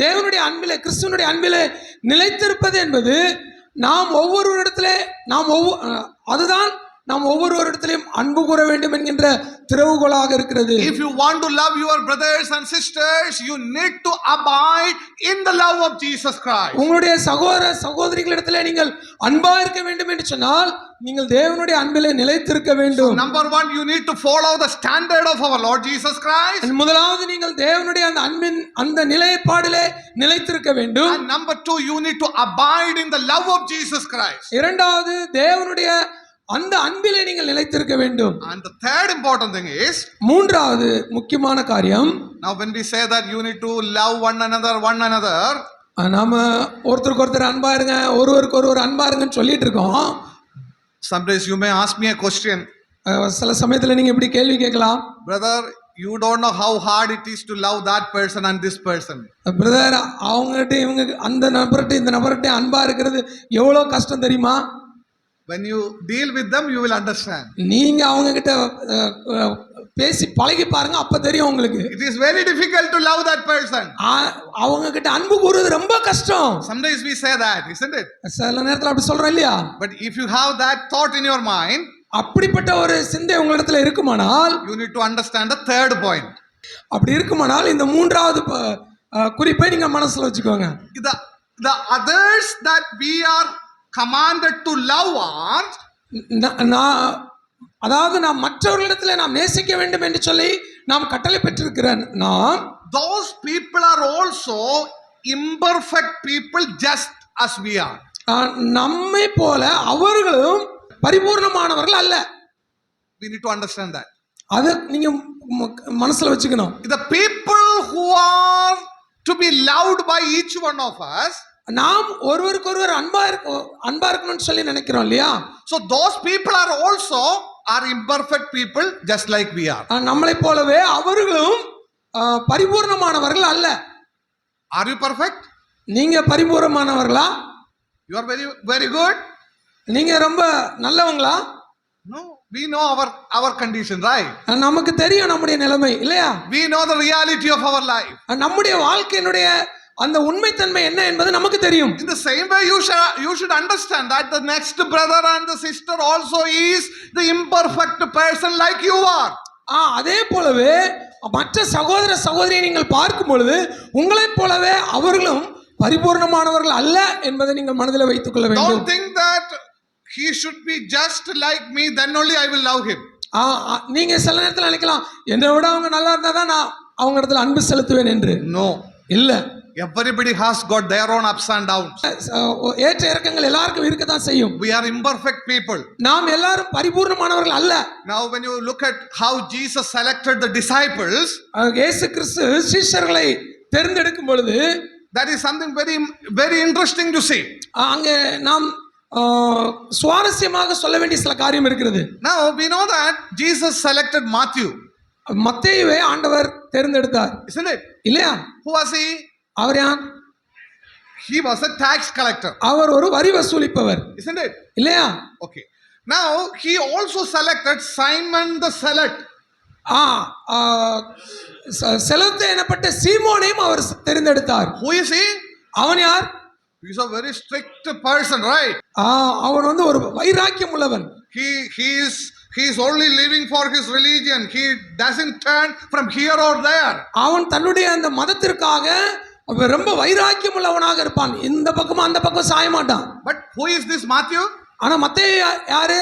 தேவனுடைய அன்பிலே கிறிஸ்துவனுடைய அன்பிலே நிலைத்திருப்பது என்பது நாம் ஒவ்வொருவரிடத்திலே அதுதான் நாம் ஒவ்வொருவரிடத்திலும் அன்பு கூற வேண்டும் என்கின்ற திறவுகோலாக இருக்கிறது. If you want to love your brothers and sisters, you need to abide in the love of Jesus Christ. உங்களுடைய சகோதர சகோதரிகளிடத்திலே நீங்கள் அன்பா இருக்க வேண்டும் என்று சொன்னால் நீங்கள் தேவனுடைய அன்பிலே நிலைத்திருக்க வேண்டும். So number one, you need to follow the standard of our Lord Jesus Christ. முதலாவது நீங்கள் தேவனுடைய அந்த அன்பின் அந்த நிலைப்பாடிலே நிலைத்திருக்க வேண்டும். And number two, you need to abide in the love of Jesus Christ. இரண்டாவது தேவனுடைய அந்த அன்பிலே நீங்கள் நிலைத்திருக்க வேண்டும். And the third important thing is, மூன்றாவது முக்கியமான காரியம், now when we say that you need to love one another, நாம ஒருத்தருக்கு ஒருத்தர் அன்பா இருங்க, ஒருவருக்கு ஒருவர் அன்பா இருங்கன்னு சொல்லிட்டு இருக்கோம். Sometimes you may ask me a question. சில சமயத்துல நீங்க இப்படி கேள்வி கேட்கலாம், brother, you don't know how hard it is to love that person and this person. Brother, அவங்ககிட்ட இவங்க அந்த நபர்கிட்ட இந்த நபர்கிட்ட அன்பா இருக்கிறது எவ்வளவு கஷ்டம் தெரியுமா? When you deal with them, you will understand. நீங்க அவங்க கிட்ட பேசி பழகி பாருங்க, அப்ப தெரியும் உங்களுக்கு. It is very difficult to love that person. அவங்க கிட்ட அன்பு கூறுவது ரொம்ப கஷ்டம். Sometimes we say that, isn't it? சில நேரத்துல அப்படி சொல்றோம் இல்லையா? But if you have that thought in your mind, அப்படிப்பட்ட ஒரு சிந்தை உங்களிடத்துல இருக்குமானால், you need to understand the third point. அப்படி இருக்குமானால் இந்த மூன்றாவது குறிப்பை நீங்க மனசுல வச்சுக்கோங்க. The others that we are commanded to love are, நான் அதாவது நாம் மற்றவர்களிடத்துல நாம் நேசிக்க வேண்டும் என்று சொல்லி நாம் கட்டளை பெற்றிருக்கிற நாம், those people are also imperfect people just as we are. நம்மை போல அவர்களும் பரிபூர்ணமானவர்கள் அல்ல. We need to understand that. அதை நீங்க மனசுல வச்சுக்கணும். The people who are to be loved by each one of us, நாம் ஒருவருக்கொருவர் அன்பா இருக்கணும்னு சொல்லி நினைக்கிறோம் இல்லையா? so those people are also imperfect people just like we are. நம்மளை போலவே அவர்களும் பரிபூர்ணமானவர்கள் அல்ல. Are you perfect? நீங்க பரிபூர்ணமானவர்களா? You are very very good. நீங்க ரொம்ப நல்லவங்களா? No, we know our condition, right? நமக்கு தெரியும் நம்முடைய நிலைமை இல்லையா? We know the reality of our life. நம்முடைய வாழ்க்கையினுடைய அந்த உண்மைத்தன்மை என்ன என்பது நமக்கு தெரியும். In the same way, you should understand that the next brother and the sister also is the imperfect person like you are. அதே போலவே மற்ற சகோதர சகோதரியை நீங்கள் பார்க்கும் பொழுது உங்களைப் போலவே அவர்களும் பரிபூர்ணமானவர்கள் அல்ல என்பதை நீங்கள் மனதில் வைத்துக் கொள்ள வேண்டும். Don't think that he should be just like me, then only I will love him. நீங்க சில நேரத்தில் நினைக்கலாம், என்னை விட அவங்க நல்லா இருந்தா தான் நான் அவங்க இடத்துல அன்பு செலுத்துவேன் என்று. No, இல்ல. everybody has got their own ups and downs. ஏற்ற இறக்கங்கள் எல்லாருக்கும் இருக்கத்தான் செய்யும். We are imperfect people. நாம் எல்லாரும் பரிபூர்ணமானவர்கள் அல்ல. Now when you look at how Jesus selected the disciples, இயேசு கிறிஸ்து சீஷர்களை தேர்ந்தெடுக்கும் பொழுது, that is something very very interesting to see. அங்கே நாம் சுவாரஸ்யமாக சொல்ல வேண்டிய சில காரியம் இருக்கிறது. Now we know that Jesus selected Matthew. மத்தேயுவை ஆண்டவர் தேர்ந்தெடுத்தார், isn't it? இல்லையா? Who was he? அவர் யார்? He was a tax collector. அவர் ஒரு வரி வசூலிப்பவர், isn't it? இல்லையா? Okay. Now he also selected Simon the Zealot. செலத்து எனப்பட்ட சீமோனையும் அவர் தேர்ந்தெடுத்தார். Who is he? அவன் யார்? He is a very strict person, right? அவன் வந்து ஒரு வைராக்கியம் உள்ளவன். He is only living for his religion. He doesn't turn from here or there. அவன் தன்னுடைய அந்த மதத்திற்காக ரொம்ப வைராக்கியம் உள்ளவனாக இருப்பான். இந்த பக்கமும் அந்த பக்கம் சாய மாட்டான். But who is this Matthew? ஆனா மத்தேயு யாரு?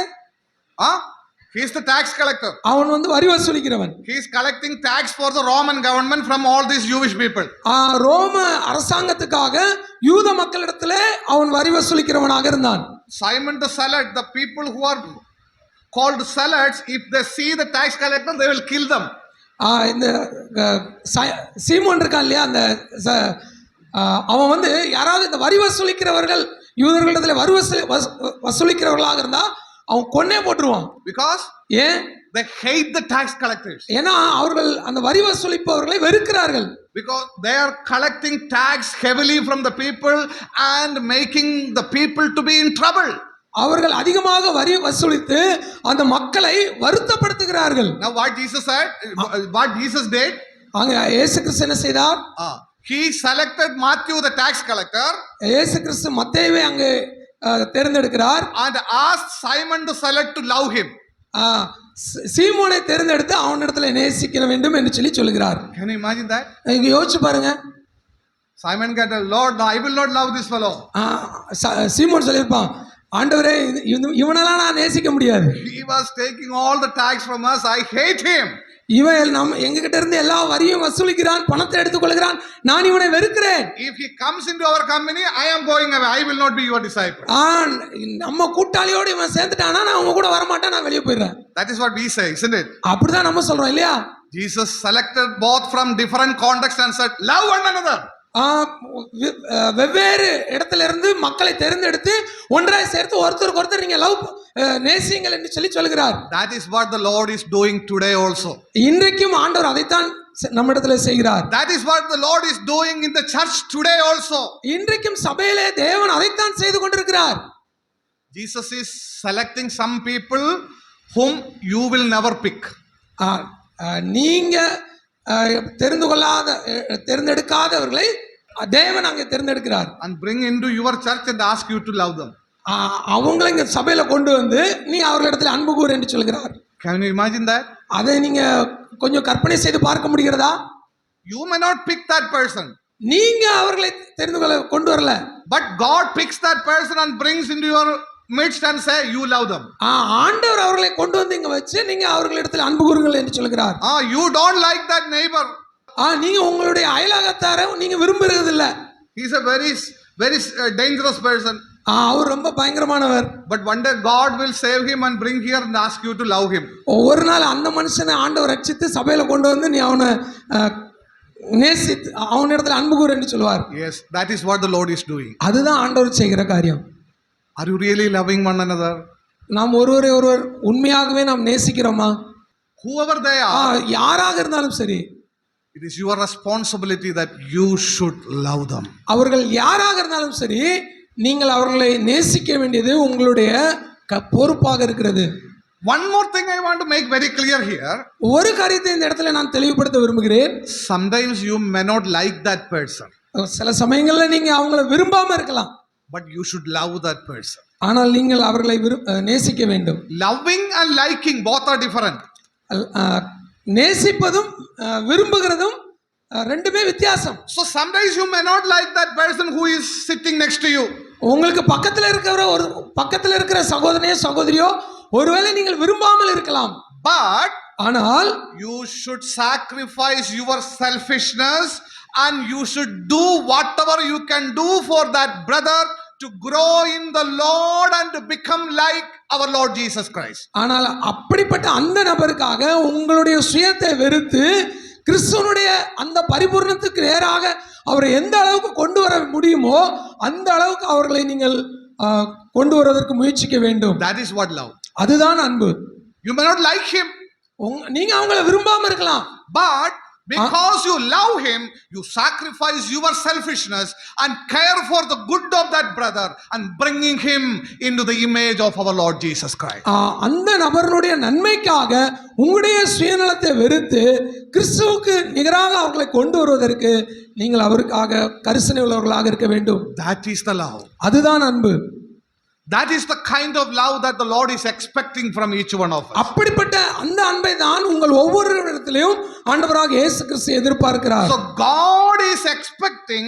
He is the tax collector. அவன் வந்து வரி வசூலிக்கிறவன். He is collecting tax for the Roman government from all these Jewish people. ரோம அரசாங்கத்துக்காக யூத மக்களிடத்திலே அவன் வரி வசூலிக்கிறவனாக இருந்தான். Simon the Zealot, the people who are called zealots, if they see the tax collector, they will kill them. இந்த சீமோன் இருக்கான் இல்லையா, அந்த அவன் வந்து யாராவது இந்த வரி வசூலிக்கிறவர்கள் யூதர்களிடத்துல வரி வசூலிக்கிறவர்களாக இருந்தா அவன் கொன்னே போட்டுருவான். Because ஏன்? they hate the tax collectors. ஏன்னா அவர்கள் அந்த வரி வசூலிப்பவர்களை வெறுக்கிறார்கள். Because they are collecting tax heavily from the people and making the people to be in trouble. அவர்கள் அதிகமாக வரி வசூலித்து அந்த மக்களை வருத்தப்படுத்துகிறார்கள். Now what Jesus said, what Jesus did, அங்க இயேசு கிறிஸ்து என்ன செய்தார்? he selected Matthew the tax collector. இயேசு கிறிஸ்து மத்தேயுவை அங்கே தேர்ந்தெடுக்கிறார் and asked Simon the Zealot to love him. சீமோனை தேர்ந்தெடுத்து அவனிடத்துல நேசிக்க வேண்டும் என்று சொல்லி சொல்கிறார். Can you imagine that? நீங்க யோசிச்சு பாருங்க. Simon got a Lord, no, I will not love this fellow. சீமோன் சொல்லியிருப்பான், ஆண்டவரே இவனெல்லாம் நான் நேசிக்க முடியாது. He was taking all the tax from us. I hate him. இவன் எங்க கிட்ட இருந்து எல்லா வரியும் வசூலிக்கிறான், பணத்தை எடுத்துக்கொள்கிறான், நான் இவனை வெறுக்கிறேன். If he comes into our company, I am going away. I will not be your disciple. நம்ம கூட்டாளியோடு இவன் சேர்ந்துட்டானா நான் அவங்க கூட வர மாட்டேன், நான் வெளியே போயிடுறேன். That is what we say, isn't it? அப்படிதான் நம்ம சொல்றோம் இல்லையா? Jesus selected both from different contexts and said, love one another. வெவ்வேறு இடத்துல இருந்து மக்களை தேர்ந்தெடுத்து ஒன்றாய் சேர்த்து ஒருத்தருக்கு ஒருத்தர் நீங்க லவ் நேசியுங்கள் என்று சொல்லி சொல்கிறார். That is what the Lord is doing today also. இன்றைக்கும் ஆண்டவர் அதைத்தான் நம்ம இடத்துல செய்கிறார். That is what the Lord is doing in the church today also. இன்றைக்கும் சபையிலே தேவன் அதைத்தான் செய்து கொண்டிருக்கிறார். Jesus is selecting some people whom you will never pick. நீங்க தேர்ந்தெடுக்காதவர்களை தேவன் அங்கே தேர்ந்தெடுக்கிறார். And bring into your church and ask you to love them. அவங்களை இங்க சபையில கொண்டு வந்து நீ அவர்களிடத்தில் அன்பு கூர் என்று சொல்கிறார். Can you imagine that? அதை நீங்க கொஞ்சம் கற்பனை செய்து பார்க்க முடிகிறதா? You may not pick that person. நீங்க அவர்களை தெரிந்து கொண்டு வரல. But God picks that person and brings into your midst and say, you love them. ஆண்டவர் அவர்களை கொண்டு வந்து இங்க வச்சு நீங்க அவர்களிடத்தில் அன்பு கூறுங்கள் என்று சொல்கிறார். You don't like that neighbor. நீங்க உங்களுடைய அயலாகத்தாரை நீங்க விரும்புறது இல்ல. He's a very dangerous person. அவர் ரொம்ப பயங்கரமானவர். But one day God will save him and bring here and ask you to love him. ஒரு நாள் அந்த மனுஷனை ஆண்டவர் ரட்சித்து சபையில கொண்டு வந்து நீ அவனை நேசித்து அவனிடத்தில் அன்பு கூறு என்று சொல்வார். Yes, that is what the Lord is doing. அதுதான் ஆண்டவர் செய்கிற காரியம். Are you really loving one another? நாம் ஒருவரை ஒருவர் உண்மையாகவே நாம் நேசிக்கிறோமா? Whoever they are, யாராக இருந்தாலும் சரி, it is your responsibility that you should love them. அவர்கள் யாராக இருந்தாலும் சரி, நீங்கள் அவர்களை நேசிக்க வேண்டியது உங்களுடைய பொறுப்பாக இருக்கிறது. One more thing I want to make very clear here. ஒரு காரியத்தை இந்த இடத்துல நான் தெளிவுபடுத்த விரும்புகிறேன். Sometimes you may not like that person. சில சமயங்கள்ல நீங்க அவங்களை விரும்பாம இருக்கலாம். But you should love that person. ஆனால் நீங்கள் அவர்களை நேசிக்க வேண்டும். Loving and liking both are different. நேசிப்பதும் விரும்புகிறதும் ரெண்டுமே வித்தியாசம். So sometimes you may not like that person who is sitting next to you. உங்களுக்கு பக்கத்துல இருக்கிற சகோதரனையோ சகோதரியோ ஒருவேளை நீங்கள் விரும்பாமல் இருக்கலாம். But ஆனால் you should sacrifice your selfishness and you should do whatever you can do for that brother to grow in the Lord and to become like our Lord Jesus Christ. ஆனால் அப்படிப்பட்ட அந்த நபருக்காக உங்களுடைய சுயத்தை வெறுத்து கிறிஸ்துவனுடைய அந்த பரிபூர்ணத்துக்கு நேராக அவரை எந்த அளவுக்கு கொண்டு வர முடியுமோ அந்த அளவுக்கு அவர்களை நீங்கள் கொண்டு வருவதற்கு முயற்சிக்க வேண்டும். That is what love. அதுதான் அன்பு. You may not like him. நீங்க அவங்களை விரும்பாம இருக்கலாம். But because you love him, you sacrifice your selfishness and care for the good of that brother and bringing him into the image of our Lord Jesus Christ. அந்த நபருடைய நன்மைக்காக உங்களுடைய சுயநலத்தை வெறுத்து கிறிஸ்துவுக்கு நிகராக அவர்களை கொண்டு வருவதற்கு நீங்கள் அவருக்காக கரிசனை உள்ளவர்களாக இருக்க வேண்டும். That is the love. அதுதான் அன்பு. That is the kind of love that the Lord is expecting from each one of us. அப்படிப்பட்ட அந்த அன்பை தான் உங்கள் ஒவ்வொருவரிடத்திலும் ஆண்டவராக இயேசு கிறிஸ்து எதிர்பார்க்கிறார். So God is expecting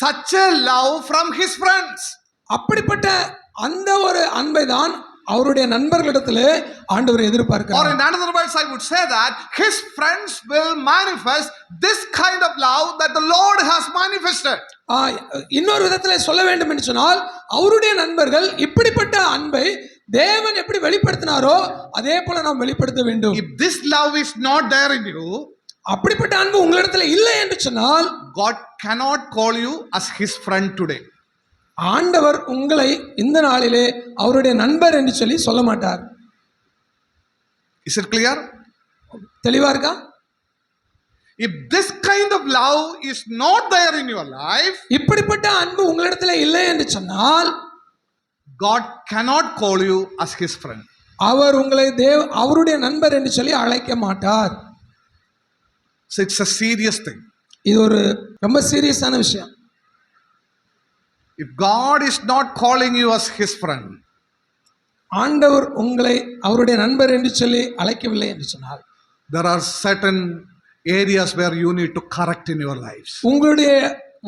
such a love from his friends. அப்படிப்பட்ட அந்த ஒரு அன்பை தான் அவருடைய நண்பர்களிடத்திலே ஆண்டவர் எதிர்பார்க்கிறார். Or in another words I would say that his friends will manifest this kind of love that the Lord has manifested. இன்னொரு விதத்திலே சொல்ல வேண்டும் என்று சொன்னால் அவருடைய நண்பர்கள் இப்படிப்பட்ட அன்பை தேவன் எப்படி வெளிப்படுத்தினாரோ அதே போல நாம் வெளிப்படுத்த வேண்டும். If this love is not there in you, அப்படிப்பட்ட அன்பு உங்களிடத்துல இல்லை என்று சொன்னால் God cannot call you as his friend today. ஆண்டவர் உங்களை இந்த நாளிலே அவருடைய நண்பர் என்று சொல்லி சொல்ல மாட்டார். Is it clear? தெளிவா இருக்கா? If this kind of love is not there in your life, இப்படிப்பட்ட அன்பு உங்களிடத்துல இல்லை என்று சொன்னால் God cannot call you as his friend. அவர் உங்களை அவருடைய நண்பர் என்று சொல்லி அழைக்க மாட்டார். So it's a serious thing. இது ஒரு ரொம்ப சீரியஸான விஷயம். If God is not calling you as his friend, ஆண்டவர் உங்களை அவருடைய நண்பர் என்று சொல்லி அழைக்கவில்லை என்று சொன்னால் there are certain areas where you need to correct in your lives. உங்களுடைய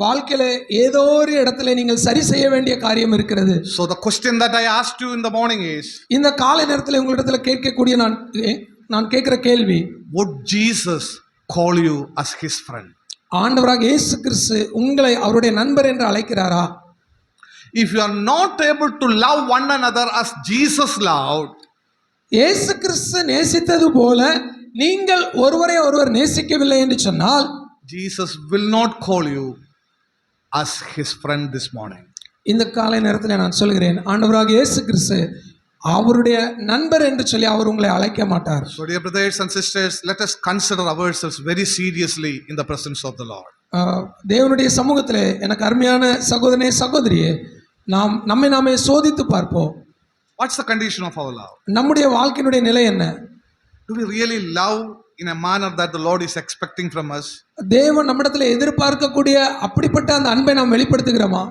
வாழ்க்கையில ஏதோ ஒரு இடத்துல நீங்கள் சரி செய்ய வேண்டிய காரியம் இருக்கிறது. So the question that I asked you in the morning is, இந்த காலை நேரத்தில் உங்களிடத்துல கேட்கக்கூடிய நான் கேட்கிற கேள்வி, would Jesus call you as his friend? ஆண்டவராக இயேசு கிறிஸ்து உங்களை அவருடைய நண்பர் என்று அழைக்கிறாரா? If you are not able to love one another as Jesus loved, இயேசு கிறிஸ்து நேசித்தது போல நீங்கள் ஒருவரை ஒருவர் நேசிக்கவில்லை என்று சொன்னால் Jesus will not call you as his friend this morning. இந்த காலை நேரத்தில் நான் சொல்கிறேன், ஆண்டவராக இயேசு கிறிஸ்து அவருடைய நண்பர் என்று சொல்லி அவர் உங்களை அழைக்க மாட்டார். So dear brothers and sisters, let us consider ourselves very seriously in the presence of the Lord. தேவனுடைய சமூகத்திலே எனக்கு அருமையான சகோதரனே சகோதரியே, நாம் நம்மை நாமே சோதித்து பார்ப்போம். What's the condition of our love? நம்முடைய வாழ்க்கையினுடைய நிலை என்ன? Do we really love in a manner that the Lord is expecting from us? தேவன் நம்மிடத்தில் எதிர்பார்க்கக்கூடிய அப்படிப்பட்ட அந்த அன்பை நாம் வெளிப்படுத்துகிறோமா?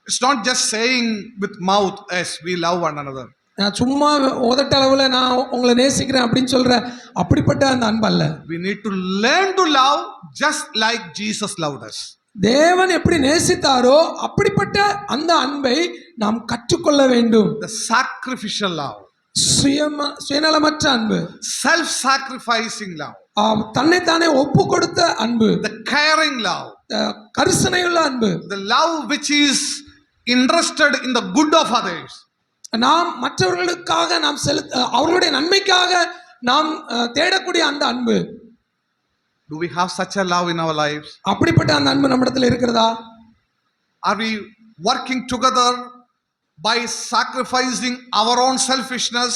It's not just saying with mouth, yes, we love one another. நான் சும்மா உதட்டளவில் நான் உங்களை நேசிக்கிறேன் அப்படின்னு சொல்ற அப்படிப்பட்ட அந்த அன்பு அல்ல. We need to learn to love just like Jesus loved us. தேவன் எப்படி நேசித்தாரோ அப்படிப்பட்ட அந்த அன்பை நாம் கற்றுக்கொள்ள வேண்டும். The sacrificial love, சுயநலமற்ற அன்பு, self-sacrificing love, தன்னைத்தானே ஒப்பு கொடுத்த அன்பு, the caring love, கரிசனையுள்ள அன்பு, the love which is interested in the good of others. நாம் மற்றவர்களுக்காக நாம் அவர்களுடைய நன்மைக்காக நாம் தேடக்கூடிய அந்த அன்பு. Do we have such a love in our lives? அப்படிப்பட்ட அந்த அன்பு நம்மிடத்தில் இருக்கிறதா? Are we working together by sacrificing our own selfishness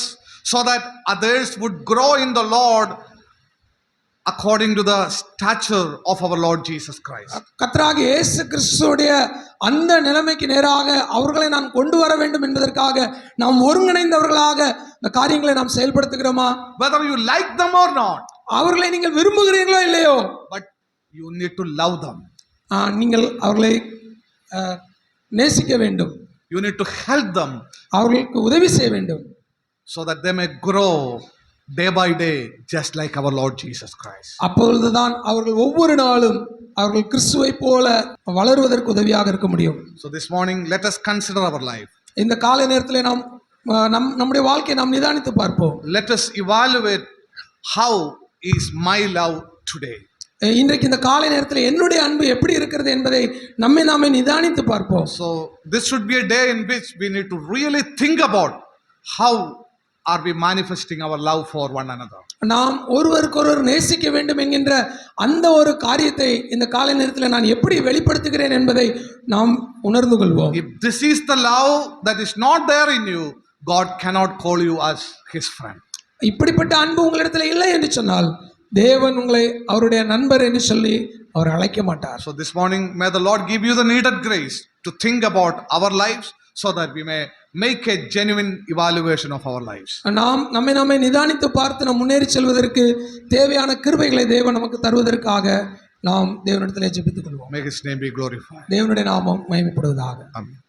so that others would grow in the Lord according to the stature of our Lord Jesus Christ? கர்த்தராகிய இயேசு கிறிஸ்துவுடைய அந்த நிலைமைக்கு நேராக அவர்களை நாம் கொண்டு வர வேண்டும் என்பதற்காக நாம் ஒருங்கிணைந்தவர்களாக இந்த காரியங்களை நாம் செயல்படுத்துகிறோமா? Whether you like them or not, அவர்களை நீங்கள் விரும்புகிறீர்களோ இல்லையோ, but you need to love them. நீங்கள் அவர்களை நேசிக்க வேண்டும். You need to help them அவர்களுக்கு உதவி செய்ய வேண்டும். so that they may grow day by day just like our Lord Jesus Christ. அப்பொழுதுதான் அவர்கள் ஒவ்வொரு நாளும் அவர்கள் கிறிஸ்துவை போல வளருவதற்கு உதவியாக இருக்க முடியும். So this morning let us consider our life. இந்த காலை நேரத்தில் நாம் நம்முடைய வாழ்க்கையை நாம் நிதானித்து பார்ப்போம். Let us evaluate how is my love today. இன்றைக்கு இந்த காலை நேரத்தில் என்னுடைய அன்பு எப்படி இருக்கிறது என்பதை நம்மை நாமே நிதானித்து பார்ப்போம். So this should be a day in which we need to really think about how are we manifesting our love for one another. நாம் ஒருவருக்கொருவர் நேசிக்க வேண்டும் என்கின்ற அந்த ஒரு காரியத்தை இந்த காலை நேரத்தில் நான் எப்படி வெளிப்படுத்துகிறேன் என்பதை நாம் உணர்ந்து கொள்வோம். If this is the love that is not there in you, God cannot call you as his friend. இப்படிப்பட்ட அன்பு உங்களிடத்தில் இல்லை என்று சொன்னால் தேவன் உங்களை அவருடைய நண்பர் என்று சொல்லி அவர் அழைக்க மாட்டார். So this morning may the Lord give you the needed grace to think about our lives so that we may make a genuine evaluation of our lives. நாம் நம்மை நிதானித்து பார்த்து நாம் முன்னேறி செல்வதற்கு தேவையான கிருபைகளை தேவன் நமக்கு தருவதற்காக நாம் தேவனிடத்தில் ஜெபித்துக் கொள்வோம். May his name be glorified. தேவனுடைய நாமம் மகிமைப்படுவதாக. Amen.